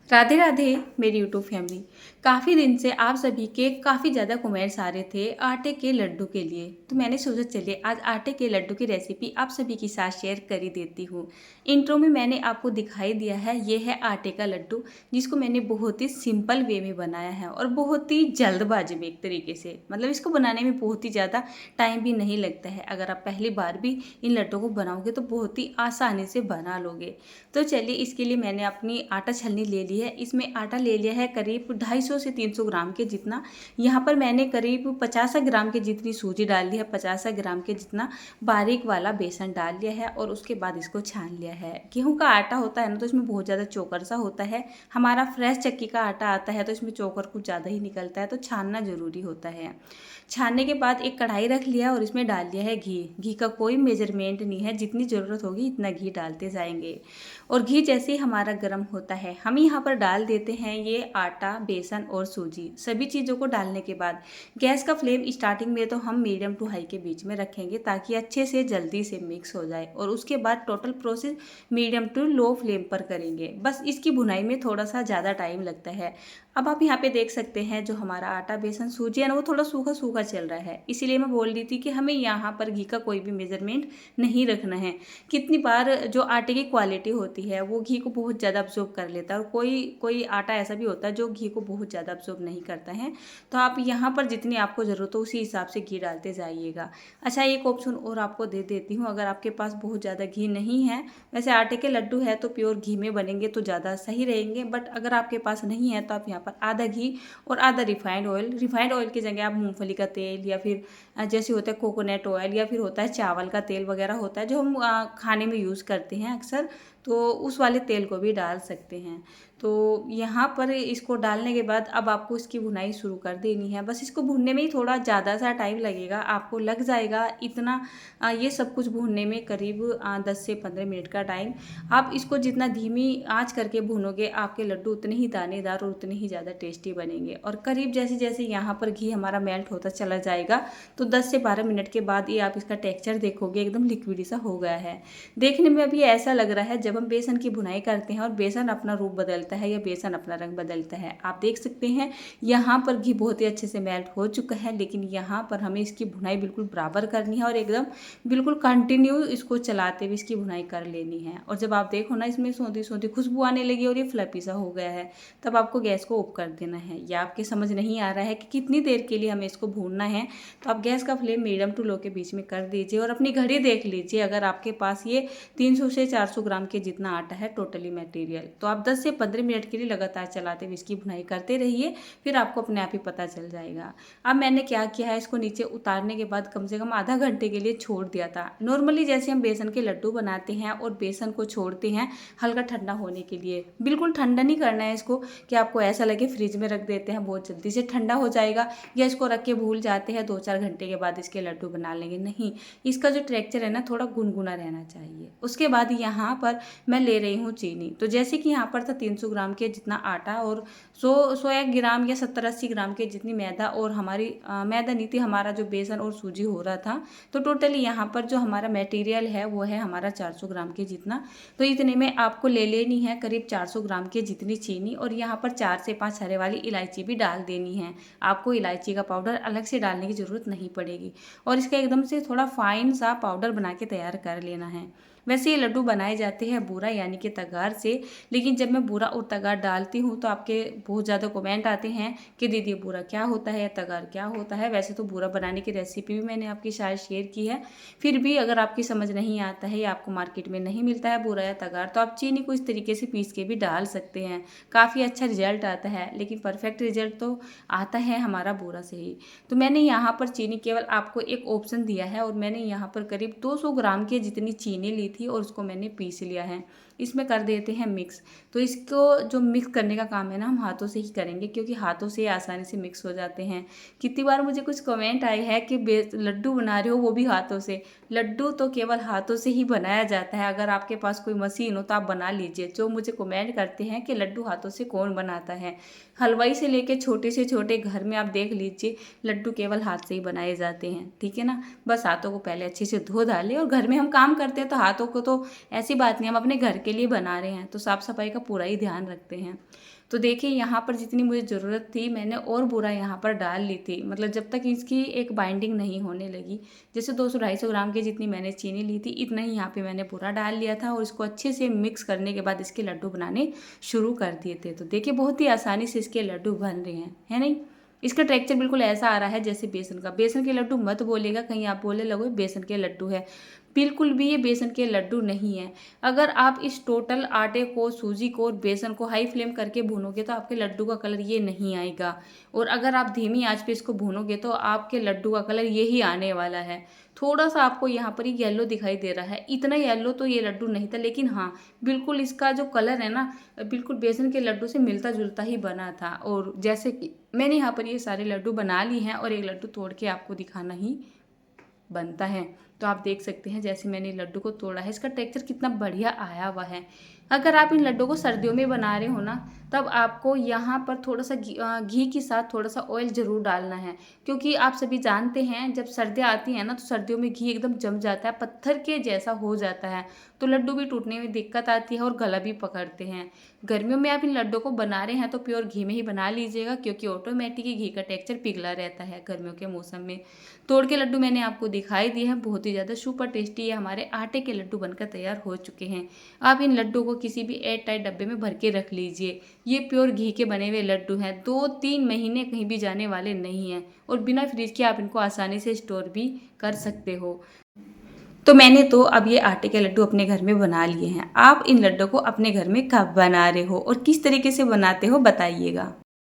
राधे राधे मेरी YouTube family. काफ़ी दिन से आप सभी के काफ़ी ज़्यादा कमेंट्स आ रहे थे आटे के लड्डू के लिए। तो मैंने सोचा चलिए आज आटे के लड्डू की रेसिपी आप सभी के साथ शेयर कर ही देती हूँ। इंट्रो में मैंने आपको दिखाई दिया है, ये है आटे का लड्डू जिसको मैंने बहुत ही सिंपल वे में बनाया है और बहुत ही जल्दबाजी में एक तरीके से, मतलब इसको बनाने में बहुत ही ज़्यादा टाइम भी नहीं लगता है। अगर आप पहली बार भी इन लड्डू को बनाओगे तो बहुत ही आसानी से बना लोगे। तो चलिए इसके लिए मैंने अपनी आटा छलनी ले ली है। इसमें आटा ले लिया है करीब 250 से 300 ग्राम के जितना। यहाँ पर मैंने करीब 50 ग्राम के जितनी सूजी डाल ली है, 50 ग्राम के जितना बारीक वाला बेसन डाल लिया है और उसके बाद इसको छान लिया है। गेहूं का आटा होता है ना तो इसमें बहुत ज़्यादा चोकर सा होता है। हमारा फ्रेश चक्की का आटा आता है तो इसमें चोकर कुछ ज़्यादा ही निकलता है, तो छानना ज़रूरी होता है। छानने के बाद एक कढ़ाई रख लिया और इसमें डाल लिया है घी। घी का कोई मेजरमेंट नहीं है, जितनी ज़रूरत होगी इतना घी डालते जाएंगे। और घी जैसे ही हमारा गर्म होता है हम यहाँ पर डाल देते हैं ये आटा, बेसन और सूजी। सभी चीज़ों को डालने के बाद गैस का फ्लेम स्टार्टिंग में तो हम मीडियम टू हाई के बीच में रखेंगे ताकि अच्छे से जल्दी से मिक्स हो जाए, और उसके बाद total process medium to low flame पर करेंगे। बस इसकी भुनाई में थोड़ा सा ज़्यादा टाइम लगता है। अब आप यहाँ पे देख सकते हैं जो हमारा आटा, बेसन, सूजी है ना वो थोड़ा सूखा सूखा चल रहा है, इसीलिए मैं बोल रही थी कि हमें यहाँ पर घी का कोई भी मेजरमेंट नहीं रखना है। कितनी बार जो आटे की क्वालिटी होती है वो घी को बहुत ज़्यादा अब्जॉर्ब कर लेता है और कोई कोई आटा ऐसा भी होता है जो घी को बहुत ज़्यादा अब्जॉर्ब नहीं करता है। तो आप यहाँ पर जितनी आपको ज़रूरत हो उसी हिसाब से घी डालते जाइएगा। अच्छा, एक ऑप्शन और आपको दे देती हूँ, अगर आपके पास बहुत ज़्यादा घी नहीं है, वैसे आटे के लड्डू है तो प्योर घी में बनेंगे तो ज़्यादा सही रहेंगे, बट अगर आपके पास नहीं है तो आप यहाँ पर आधा घी और आधा रिफाइंड ऑयल की जगह आप मूंगफली का तेल या फिर जैसे होता है कोकोनट ऑयल या फिर होता है चावल का तेल वगैरह होता है जो हम खाने में यूज़ करते हैं अक्सर, तो उस वाले तेल को भी डाल सकते हैं। तो यहाँ पर इसको डालने के बाद अब आपको इसकी भुनाई शुरू कर देनी है। बस इसको भूनने में ही थोड़ा ज़्यादा सा टाइम लगेगा, आपको लग जाएगा इतना ये सब कुछ भूनने में करीब 10 से 15 मिनट का टाइम। आप इसको जितना धीमी आंच करके भूनोगे आपके लड्डू उतने ही दानेदार और उतने ही ज़्यादा टेस्टी बनेंगे। और करीब जैसे जैसे यहाँ पर घी हमारा मेल्ट होता चला जाएगा तो 10 से 12 मिनट के बाद ये आप इसका टेक्सचर देखोगे एकदम लिक्विडी सा हो गया है। देखने में अभी ऐसा लग रहा है जब हम बेसन की भुनाई करते हैं और बेसन अपना रूप बदलता है या बेसन अपना रंग बदलता है। आप देख सकते हैं यहाँ पर घी बहुत ही अच्छे से मेल्ट हो चुका है, लेकिन यहाँ पर हमें इसकी भुनाई बिल्कुल बराबर करनी है और एकदम बिल्कुल कंटिन्यू इसको चलाते हुए इसकी भुनाई कर लेनी है। और जब आप देखो ना इसमें सौंधी सौंधी खुशबू आने लगी और ये फ्लफी सा हो गया है, तब आपको गैस को ऑफ कर देना है। या आपके समझ नहीं आ रहा है कि कितनी देर के लिए हमें इसको भूनना है, तो आप गैस का फ्लेम मीडियम टू लो के बीच में कर दीजिए और अपनी घड़ी देख लीजिए। अगर आपके पास ये 300 से 400 ग्राम के जितना आटा है टोटली मटेरियल, तो आप 10 से 15 मिनट के लिए लगातार चलाते हुए इसकी भुनाई करते रहिए, फिर आपको अपने आप ही पता चल जाएगा। अब मैंने क्या किया है, इसको नीचे उतारने के बाद कम से कम आधा घंटे के लिए छोड़ दिया था। नॉर्मली जैसे हम बेसन के लड्डू बनाते हैं और बेसन को छोड़ते हैं हल्का ठंडा होने के लिए, बिल्कुल ठंडा नहीं करना है इसको कि आपको ऐसा लगे फ्रिज में रख देते हैं बहुत जल्दी से ठंडा हो जाएगा, या इसको रख के भूल जाते हैं 2-4 घंटे के बाद इसके लड्डू बना लेंगे। नहीं, इसका जो टेक्सचर है ना थोड़ा गुनगुना रहना चाहिए। उसके बाद यहाँ पर मैं ले रही हूँ चीनी। तो जैसे कि यहाँ पर था 300 ग्राम के जितना आटा और 100 ग्राम या 70-80 ग्राम के जितनी मैदा, और हमारी मैदा नहीं थी, हमारा जो बेसन और सूजी हो रहा था, तो टोटली यहाँ पर जो हमारा मटेरियल है वो है हमारा 400 ग्राम के जितना। तो इतने में आपको ले लेनी है करीब 400 ग्राम के जितनी चीनी, और यहाँ पर 4 से 5 हरे वाली इलायची भी डाल देनी है। आपको इलायची का पाउडर अलग से डालने की ज़रूरत नहीं पड़ेगी, और इसका एकदम से थोड़ा फाइन सा पाउडर बना के तैयार कर लेना है। वैसे ये लड्डू बनाए जाते हैं बूरा यानी कि तगार से, लेकिन जब मैं बूरा और तगार डालती हूँ तो आपके बहुत ज़्यादा कमेंट आते हैं कि दीदी बूरा क्या होता है, तगार क्या होता है। वैसे तो बूरा बनाने की रेसिपी भी मैंने आपकी शायद शेयर की है, फिर भी अगर आपकी समझ नहीं आता है या आपको मार्केट में नहीं मिलता है बूरा या तगार, तो आप चीनी को इस तरीके से पीस के भी डाल सकते हैं, काफ़ी अच्छा रिजल्ट आता है। लेकिन परफेक्ट रिजल्ट तो आता है हमारा बूरा से ही। तो मैंने यहाँ पर चीनी केवल आपको एक ऑप्शन दिया है, और मैंने यहाँ पर करीब 200 ग्राम की जितनी चीनी ली थी और उसको मैंने पीस लिया है। इसमें कर देते हैं मिक्स। तो इसको जो मिक्स करने का काम है ना हम हाथों से ही करेंगे, क्योंकि हाथों से आसानी से मिक्स हो जाते हैं। कितनी बार मुझे कुछ कमेंट आए हैं कि लड्डू बना रहे हो वो भी हाथों से। लड्डू तो केवल हाथों से ही बनाया जाता है। अगर आपके पास कोई मशीन हो तो आप बना लीजिए। जो मुझे कमेंट करते हैं कि लड्डू हाथों से कौन बनाता है, हलवाई से लेके छोटे से छोटे घर में आप देख लीजिए, लड्डू केवल हाथ से ही बनाए जाते हैं। ठीक है ना, बस हाथों को पहले अच्छे से धो डालें। और घर में हम काम करते हैं तो हाथों को तो ऐसी बात नहीं, हम अपने घर के लिए बना रहे हैं तो साफ़ सफाई का पूरा ही ध्यान रखते हैं। तो देखिए यहाँ पर जितनी मुझे ज़रूरत थी मैंने और बूरा यहाँ पर डाल ली थी, मतलब जब तक इसकी एक बाइंडिंग नहीं होने लगी। जैसे 200-250 ग्राम की जितनी मैंने चीनी ली थी इतना ही यहाँ पे मैंने बूरा डाल लिया था और इसको अच्छे से मिक्स करने के बाद इसके लड्डू बनाने शुरू कर दिए थे। तो देखिए बहुत ही आसानी से इसके लड्डू बन रहे हैं, है नहीं। इसका टेक्सचर बिल्कुल ऐसा आ रहा है जैसे बेसन का। बेसन के लड्डू मत बोलिएगा कहीं आप बोलने लगो बेसन के लड्डू है, बिल्कुल भी ये बेसन के लड्डू नहीं है। अगर आप इस टोटल आटे को, सूजी को और बेसन को हाई फ्लेम करके भूनोगे तो आपके लड्डू का कलर ये नहीं आएगा, और अगर आप धीमी आंच पे इसको भूनोगे तो आपके लड्डू का कलर यही आने वाला है। थोड़ा सा आपको यहाँ पर ये येलो दिखाई दे रहा है, इतना येलो तो ये लड्डू नहीं था, लेकिन हाँ बिल्कुल इसका जो कलर है ना बिल्कुल बेसन के लड्डू से मिलता जुलता ही बना था। और जैसे कि मैंने यहाँ पर ये सारे लड्डू बना ली हैं और एक लड्डू तोड़ के आपको दिखाना ही बनता है। तो आप देख सकते हैं जैसे मैंने लड्डू को तोड़ा है इसका टेक्सचर कितना बढ़िया आया हुआ है। अगर आप इन लड्डू को सर्दियों में बना रहे हो ना तब आपको यहाँ पर थोड़ा सा घी के साथ थोड़ा सा ऑयल ज़रूर डालना है, क्योंकि आप सभी जानते हैं जब सर्दियाँ आती हैं ना तो सर्दियों में घी एकदम जम जाता है, पत्थर के जैसा हो जाता है, तो लड्डू भी टूटने में दिक्कत आती है और गला भी पकड़ते हैं। गर्मियों में आप इन लड्डू को बना रहे हैं तो प्योर घी में ही बना लीजिएगा, क्योंकि ऑटोमेटिक ही घी का टेक्सचर पिघला रहता है गर्मियों के मौसम में। तोड़ के लड्डू मैंने आपको दिखाई दिए हैं, बहुत ही ज़्यादा सुपर टेस्टी है, हमारे आटे के लड्डू बनकर तैयार हो चुके हैं। आप इन लड्डू को किसी भी एयर टाइट डब्बे में भर के रख लीजिए। ये प्योर घी के बने हुए लड्डू हैं, 2-3 महीने कहीं भी जाने वाले नहीं हैं और बिना फ्रिज के आप इनको आसानी से स्टोर भी कर सकते हो। तो मैंने तो अब ये आटे के लड्डू अपने घर में बना लिए हैं। आप इन लड्डू को अपने घर में कब बना रहे हो और किस तरीके से बनाते हो बताइएगा।